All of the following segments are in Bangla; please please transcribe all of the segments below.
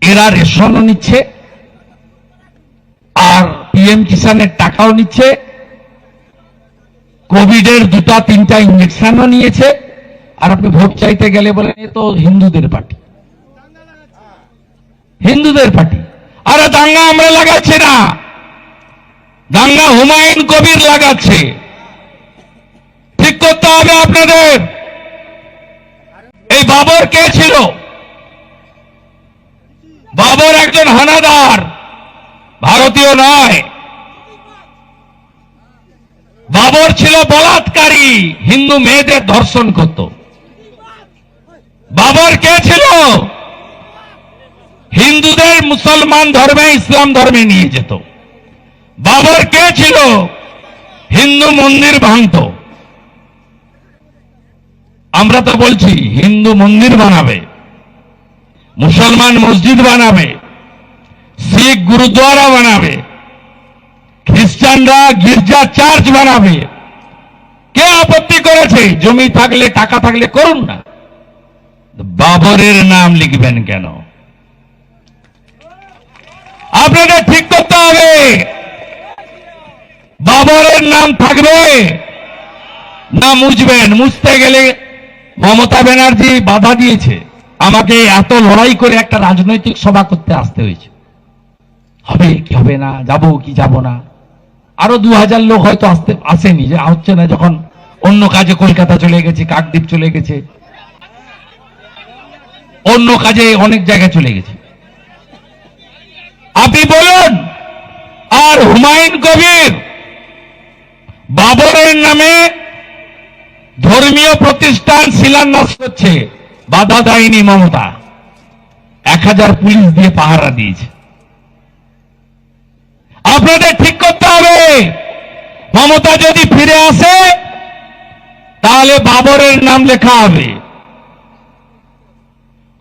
এরা রেশনও নিচ্ছে আর পিএম কিষানের টাকাও নিচ্ছে, কোভিডের 2-3টা ইঞ্জেকশনও নিয়েছে। আর আপনি ভোট চাইতে গেলে বলেন এ তো হিন্দুদের পার্টি, হিন্দুদের পার্টি। আরে দাঙ্গা আমরা লাগাচ্ছি না, দাঙ্গা হুমায়ুন কবির লাগাচ্ছে। ঠিক করতে হবে আপনাদের। এই বাবর কে ছিল? বাবর একজন হানাদার, ভারতীয় নয়। বাবর ছিল বলাৎকারী, হিন্দু মেয়েদের ধর্ষণ করত। বাবর কে ছিল? হিন্দুদের মুসলমান ধর্মে ইসলাম ধর্মে নিয়ে যেত। বাবর কে ছিল? হিন্দু মন্দির ভাঙত। আমরা তো বলছি হিন্দু মন্দির বানাবে, মুসলমান মসজিদ বানাবে, শিখ গুরুদ্বারা বানাবে, খ্রিস্টানরা গির্জা চার্চ বানাবে। কে আপত্তি করেছে? জমি থাকলে টাকা থাকলে করুন না। বাবরের নাম লিখবেন কেন? আপনাদের ঠিক করতে হবে। বাবরের নাম থাকবে না মুছবেন? মুছতে গেলে মমতা ব্যানার্জি বাধা দিয়েছে। আমাকে এত লড়াই করে একটা রাজনৈতিক সভা করতে আসতে হয়েছে। হবে কি হবে না, যাব কি যাব না। আরো 2000 লোক হয়তো আসেনি, যে হচ্ছে না, যখন অন্য কাজে কলকাতা চলে গেছে, কাকদ্বীপ চলে গেছে, অন্য কাজে অনেক জায়গায় চলে গেছে। আপনি বলুন। আর হুমায়ুন কবির বাবরের নামে ধর্মীয় প্রতিষ্ঠান শিলান্যাস করছে, বাধা দেয়নি মমতা। 1000 পুলিশ দিয়ে পাহারা দিয়েছে। আপনাদের ঠিক করতে হবে। মমতা যদি ফিরে আসে তাহলে বাবরের নাম লেখা হবে।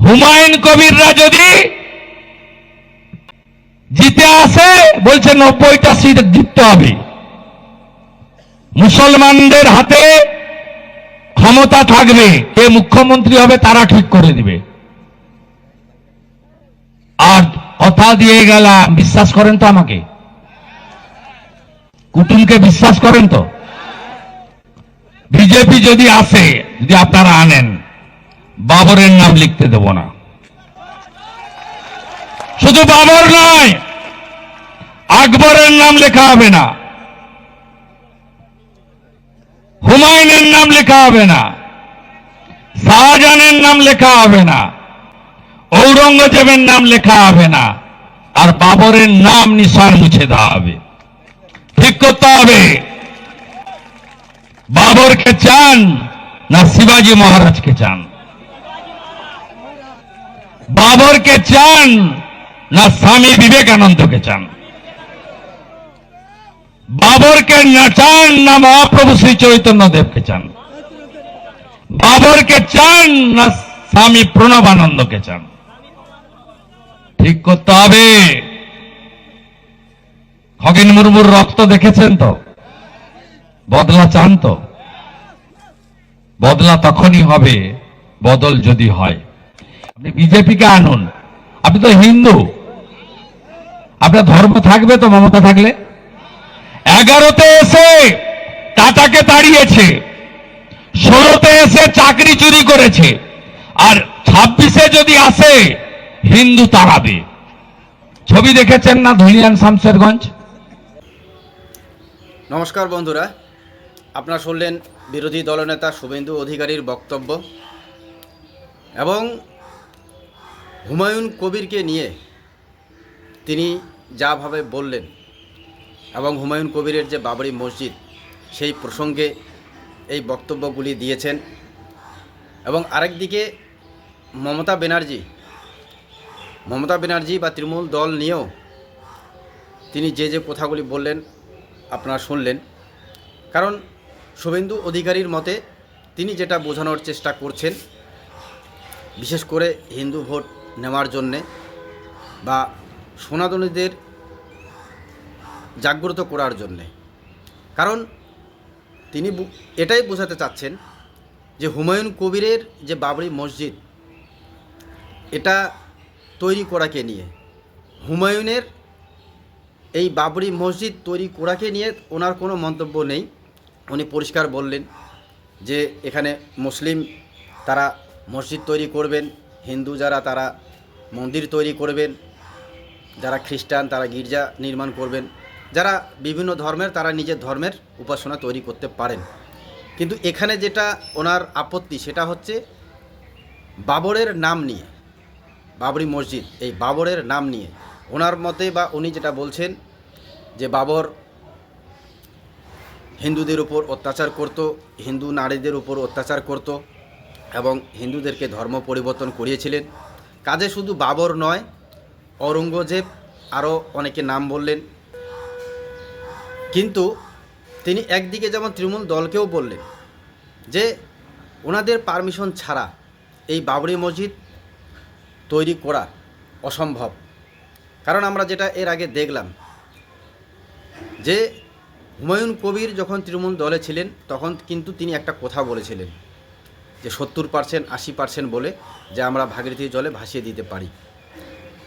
হুমায়ুন কবিররা যদি জিতে আসে, বলছে 90টা সিট জিততে হবে। মুসলমানদের হাতে ক্ষমতা থাকবে, কে মুখ্যমন্ত্রী হবে তারা ঠিক করে দিবে। আর কথা দিয়ে গেলাম, বিশ্বাস করেন তো আমাকে? কুটুমকে বিশ্বাস করেন তো? বিজেপি যদি আসে, যদি আপনারা আনেন, বাবরের নাম লিখতে দেব না। শুধু বাবর নয়, আকবরের নাম লেখা হবে না, হুমায়ুনের নাম লেখা হবে না, শাহজাহানের নাম লেখা হবে না, ঔরঙ্গজেবের নাম লেখা হবে না, আর বাবরের নাম নিশান মুছে দেওয়া হবে। ঠিক করতে হবে। বাবরকে চান না শিবাজি মহারাজকে চান? বাবরকে চান না স্বামী বিবেকানন্দকে চান? বাবরকে না চান না মহাপ্রভু শ্রী চৈতন্য দেবকে চান? বাবরকে চান না স্বামী প্রণবানন্দকে চান? ঠিক করতে হবে। খগেন মুর্মুর রক্ত দেখেছেন তো? বদলা চান তো? বদলা তখনই হবে বদল যদি হয়। আপনি বিজেপিকে আনুন, আপনি তো হিন্দু, আপনার ধর্ম থাকবে তো মমতা থাকলে। 11তে এসে টাটাকে তাড়িয়েছে, 16তে এসে চাকরি চুরি করেছে, আর 26-এ যদি আসে হিন্দু তাড়াবে। ছবি দেখেছেন না ধুলিয়ান শামশেরগঞ্জ? নমস্কার বন্ধুরা, আপনারা শুনলেন বিরোধী দলনেতা শুভেন্দু অধিকারীর বক্তব্য এবং হুমায়ুন কবিরকে নিয়ে তিনি যাভাবে বললেন এবং হুমায়ুন কবিরের যে বাবরি মসজিদ সেই প্রসঙ্গে এই বক্তব্যগুলি দিয়েছেন। এবং আরেকদিকে মমতা ব্যানার্জি বা তৃণমূল দল নিয়েও তিনি যে যে কথাগুলি বললেন আপনারা শুনলেন। কারণ শুভেন্দু অধিকারীর মতে তিনি যেটা বোঝানোর চেষ্টা করছেন, বিশেষ করে হিন্দু ভোট নেওয়ার জন্যে বা সনাতনীদের জাগ্রত করার জন্যে, কারণ তিনি এটাই বোঝাতে চাচ্ছেন যে হুমায়ুন কবিরের যে বাবরি মসজিদ, এটা তৈরি করাকে নিয়ে, হুমায়ুনের এই বাবরি মসজিদ তৈরি করাকে নিয়ে ওনার কোনো মন্তব্য নেই। উনি পরিষ্কার বললেন যে এখানে মুসলিম তারা মসজিদ তৈরি করবেন, হিন্দু যারা তারা মন্দির তৈরি করবেন, যারা খ্রিস্টান তারা গির্জা নির্মাণ করবেন, যারা বিভিন্ন ধর্মের তারা নিজের ধর্মের উপাসনা তৈরি করতে পারেন। কিন্তু এখানে যেটা ওনার আপত্তি সেটা হচ্ছে বাবরের নাম নিয়ে, বাবরি মসজিদ এই বাবরের নাম নিয়ে ওনার মতে বা উনি যেটা বলছেন যে বাবর হিন্দুদের উপর অত্যাচার করত, হিন্দু নারীদের উপর অত্যাচার করত এবং হিন্দুদেরকে ধর্ম পরিবর্তন করিয়েছিলেন। কাজে শুধু বাবর নয়, ঔরঙ্গজেব আরও অনেকে নাম বললেন। কিন্তু তিনি একদিকে যেমন তৃণমূল দলকেও বললেন যে ওনাদের পারমিশন ছাড়া এই বাবরি মসজিদ তৈরি করা অসম্ভব। কারণ আমরা যেটা এর আগে দেখলাম যে হুমায়ুন কবির যখন তৃণমূল দলে ছিলেন তখন কিন্তু তিনি একটা কথা বলেছিলেন যে 70% 80% বলে যে আমরা ভাগীরথী জলে ভাসিয়ে দিতে পারি।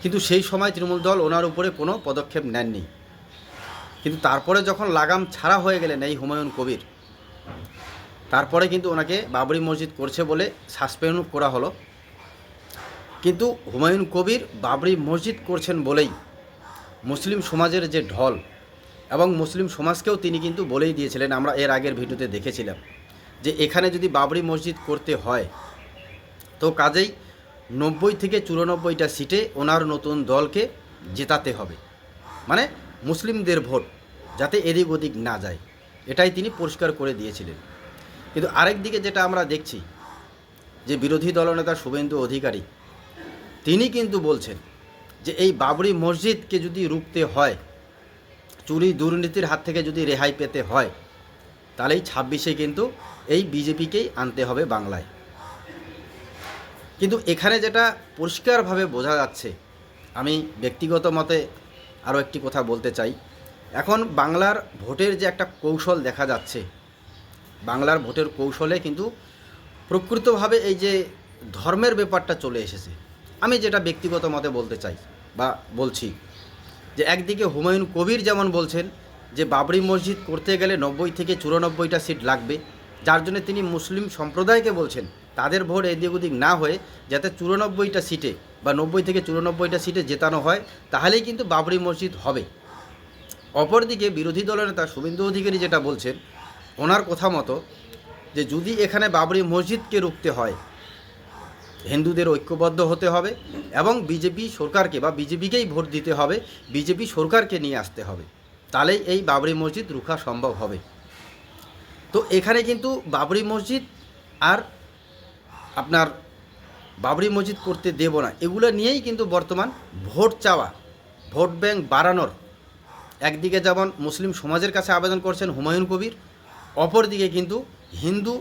কিন্তু সেই সময় তৃণমূল দল ওনার উপরে কোনো পদক্ষেপ নেননি। কিন্তু তারপরে যখন লাগাম ছাড়া হয়ে গেলেন এই হুমায়ুন কবির, তারপরে কিন্তু ওনাকে বাবরি মসজিদ করছে বলে সাসপেন্ড করা হলো। কিন্তু হুমায়ুন কবির বাবরি মসজিদ করছেন বলেই মুসলিম সমাজের যে ঢল এবং মুসলিম সমাজকেও তিনি কিন্তু বলেই দিয়েছিলেন, আমরা এর আগের ভিডিওতে দেখেছিলাম যে এখানে যদি বাবরি মসজিদ করতে হয় তো কাজেই 90 থেকে 94টা সিটে ওনার নতুন দলকে জেতাতে হবে, মানে মুসলিমদের ভোট যাতে এদিক ওদিক না যায়, এটাই তিনি পরিষ্কার করে দিয়েছিলেন। কিন্তু আরেক দিকে যেটা আমরা দেখছি যে বিরোধী দলনেতা শুভেন্দু অধিকারী তিনি কিন্তু বলছেন যে এই বাবরি মসজিদকে যদি রুখতে হয়, চুরি দুর্নীতির হাত থেকে যদি রেহাই পেতে হয়, তাহলেই 26-এ কিন্তু এই বিজেপিকেই আনতে হবে বাংলায়। কিন্তু এখানে যেটা পরিষ্কারভাবে বোঝা যাচ্ছে, আমি ব্যক্তিগত মতে আরও একটি কথা বলতে চাই। এখন বাংলার ভোটের যে একটা কৌশল দেখা যাচ্ছে, বাংলার ভোটের কৌশলে কিন্তু প্রকৃতভাবে এই যে ধর্মের ব্যাপারটা চলে এসেছে। আমি যেটা ব্যক্তিগত মতে বলতে চাই বা বলছি যে একদিকে হুমায়ুন কবির যেমন বলছেন যে বাবরি মসজিদ করতে গেলে 90 থেকে 94টা সিট লাগবে, যার জন্য তিনি মুসলিম সম্প্রদায়কে বলছেন তাদের ভোট এদিক ওদিক না হয়ে যাতে 94টা সিটে বা 90 থেকে 94টা সিটে জেতানো হয়, তাহলেই কিন্তু বাবরি মসজিদ হবে। অপরদিকে বিরোধী দলনেতা শুভেন্দু অধিকারী যেটা বলছেন, ওনার কথা মতো যে যদি এখানে বাবরি মসজিদকে রুখতে হয় হিন্দুদের ঐক্যবদ্ধ হতে হবে এবং বিজেপি সরকারকে বা বিজেপিকেই ভোট দিতে হবে, বিজেপি সরকারকে নিয়ে আসতে হবে, তাহলেই এই বাবরি মসজিদ রুখা সম্ভব হবে। তো এখানে কিন্তু বাবরি মসজিদ আর আপনার বাবরি মসজিদ করতে দেব না এগুলো নিয়েই কিন্তু বর্তমান ভোট চাওয়া, ভোট ব্যাংক বাড়ানোর একদিকে যেমন মুসলিম সমাজের কাছে আবেদন করছেন হুমায়ুন কবির, অপরদিকে কিন্তু হিন্দু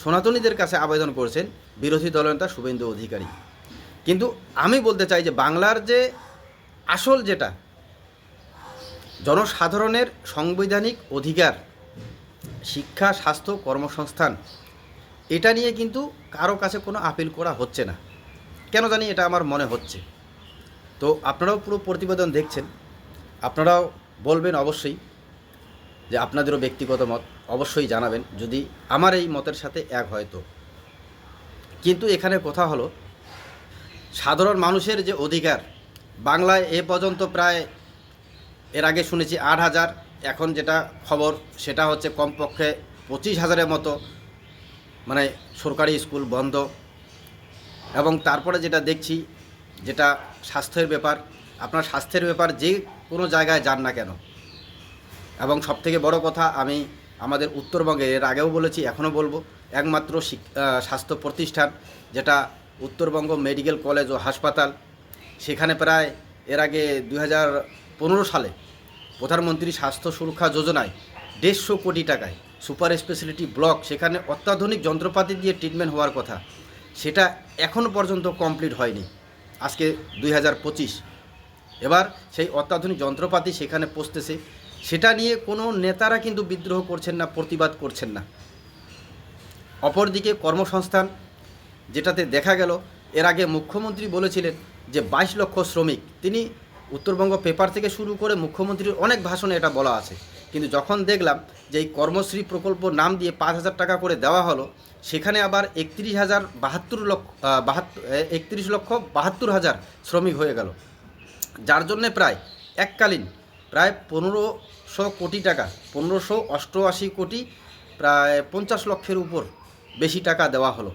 সনাতনীদের কাছে আবেদন করছেন বিরোধী দলনেতা শুভেন্দু অধিকারী। কিন্তু আমি বলতে চাই যে বাংলার যে আসল যেটা জনসাধারণের সাংবিধানিক অধিকার, শিক্ষা, স্বাস্থ্য, কর্মসংস্থান, এটা নিয়ে কিন্তু কারো কাছে কোনো আপিল করা হচ্ছে না, কেন জানি এটা আমার মনে হচ্ছে। তো আপনারাও পুরো প্রতিবেদন দেখছেন, আপনারাও বলবেন অবশ্যই যে আপনাদেরও ব্যক্তিগত মত অবশ্যই জানাবেন যদি আমার এই মতের সাথে এক হয় তো। কিন্তু এখানে কথা হলো সাধারণ মানুষের যে অধিকার, বাংলায় এ পর্যন্ত প্রায় এর আগে শুনেছি 8,000, এখন যেটা খবর সেটা হচ্ছে কমপক্ষে 25,000-এর মতো মানে সরকারি স্কুল বন্ধ। এবং তারপরে যেটা দেখছি যেটা স্বাস্থ্যের ব্যাপার, আপনার স্বাস্থ্যের ব্যাপার যে কোনো জায়গায় যান না কেন, এবং সবথেকে বড় কথা আমি আমাদের উত্তরবঙ্গে এর আগেও বলেছি এখনও বলবো, একমাত্র স্বাস্থ্য প্রতিষ্ঠান যেটা উত্তরবঙ্গ মেডিকেল কলেজ ও হাসপাতাল, সেখানে প্রায় এর আগে 2015 সালে প্রধানমন্ত্রী স্বাস্থ্য সুরক্ষা যোজনায় 150 কোটি টাকায় সুপার স্পেশালিটি ব্লক, সেখানে অত্যাধুনিক যন্ত্রপাতি দিয়ে ট্রিটমেন্ট হওয়ার কথা, সেটা এখনও পর্যন্ত কমপ্লিট হয়নি। আজকে 2025, এবার সেই অত্যাধুনিক যন্ত্রপাতি সেখানে পৌঁছতেছে, সেটা নিয়ে কোনো নেতারা কিন্তু বিদ্রোহ করছেন না, প্রতিবাদ করছেন না। অপরদিকে কর্মসংস্থান যেটাতে দেখা গেল এর আগে মুখ্যমন্ত্রী বলেছিলেন যে 22 লক্ষ শ্রমিক, তিনি উত্তরবঙ্গ পেপার থেকে শুরু করে মুখ্যমন্ত্রীর অনেক ভাষণে এটা বলা আছে, কিন্তু যখন দেখলাম যে এই কর্মশ্রী প্রকল্প নাম দিয়ে 5,000 টাকা করে দেওয়া হলো, সেখানে আবার 31,72,000 শ্রমিক হয়ে গেল, যার জন্যে প্রায় এককালীন প্রায় 1500 কোটি টাকা, 1588 কোটি, প্রায় 50 লক্ষের উপর বেশি টাকা দেওয়া হলো।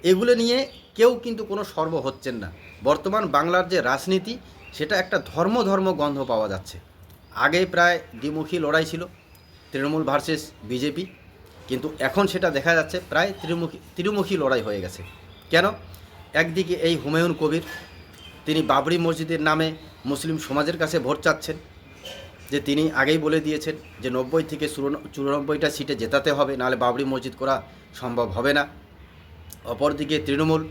এগুলো নিয়ে কেউ কিন্তু কোনো সর্ব হচ্ছেন না। বর্তমান বাংলার যে রাজনীতি, সেটা একটা ধর্ম গন্ধ পাওয়া যাচ্ছে। আগে প্রায় দ্বিমুখী লড়াই ছিল, তৃণমূল ভার্সেস বিজেপি, কিন্তু এখন সেটা দেখা যাচ্ছে প্রায় ত্রিমুখী লড়াই হয়ে গেছে। কেন? একদিকে এই হুমায়ুন কবির, তিনি বাবরি মসজিদের নামে মুসলিম সমাজের কাছে ভোট চাচ্ছেন, যে তিনি আগেই বলে দিয়েছেন যে 90 থেকে 94টা সিটে জেতাতে হবে, নাহলে বাবরি মসজিদ করা সম্ভব হবে না। অপরদিকে তৃণমূল,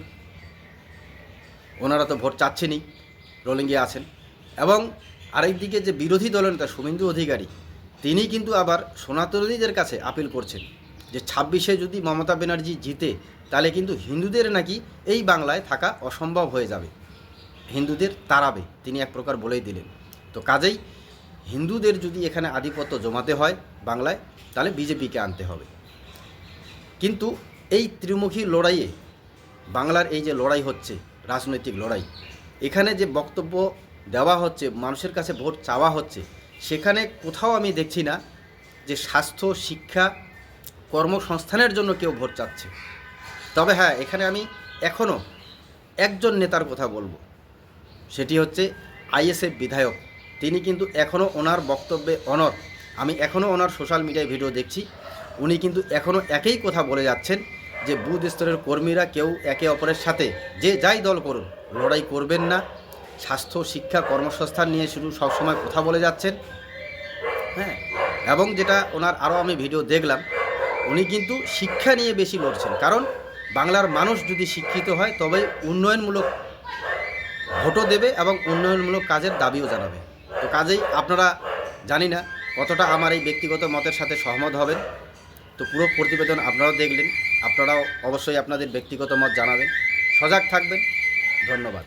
ওনারা তো ভোট চাচ্ছেনই, রোলিংয়ে আছেন। এবং আরেকদিকে যে বিরোধী দলনেতা শুভেন্দু অধিকারী, তিনি কিন্তু আবার সনাতনীদের কাছে আপিল করছেন যে 26-এ যদি মমতা ব্যানার্জি জিতে, তাহলে কিন্তু হিন্দুদের নাকি এই বাংলায় থাকা অসম্ভব হয়ে যাবে, হিন্দুদের তাড়াবে, তিনি এক প্রকার বলেই দিলেন। তো কাজেই হিন্দুদের যদি এখানে আধিপত্য জমাতে হয় বাংলায়, তাহলে বিজেপিকে আনতে হবে। কিন্তু এই ত্রিমুখী লড়াইয়ে বাংলার এই যে লড়াই হচ্ছে, রাজনৈতিক লড়াই, এখানে যে বক্তব্য দেওয়া হচ্ছে, মানুষের কাছে ভোট চাওয়া হচ্ছে, সেখানে কোথাও আমি দেখছি না যে স্বাস্থ্য, শিক্ষা, কর্মসংস্থানের জন্য কেউ ভোট চাচ্ছে। তবে হ্যাঁ, এখানে আমি এখনও একজন নেতার কথা বলবো, সেটি হচ্ছে আইএসএফ বিধায়ক। তিনি কিন্তু এখনও ওনার বক্তব্যে অনড়। আমি এখনও ওনার সোশ্যাল মিডিয়ায় ভিডিও দেখছি, উনি কিন্তু এখনও একই কথা বলে যাচ্ছেন যে বুথ স্তরের কর্মীরা কেউ একে অপরের সাথে, যে যাই দল করুন, লড়াই করবেন না। স্বাস্থ্য, শিক্ষা, কর্মসংস্থান নিয়ে শুধু সবসময় কথা বলে যাচ্ছেন। হ্যাঁ, এবং যেটা ওনার আরও আমি ভিডিও দেখলাম, উনি কিন্তু শিক্ষা নিয়ে বেশি লড়ছেন, কারণ বাংলার মানুষ যদি শিক্ষিত হয়, তবে উন্নয়নমূলক ভোটও দেবে এবং উন্নয়নমূলক কাজের দাবিও জানাবে। তো কাজেই আপনারা, জানি না কতটা আমার এই ব্যক্তিগত মতের সাথে সহমত হবেন। তো পুরো প্রতিবেদন আপনারাও দেখলেন, আপনারাও অবশ্যই আপনাদের ব্যক্তিগত মত জানাবেন। সজাগ থাকবেন। ধন্যবাদ।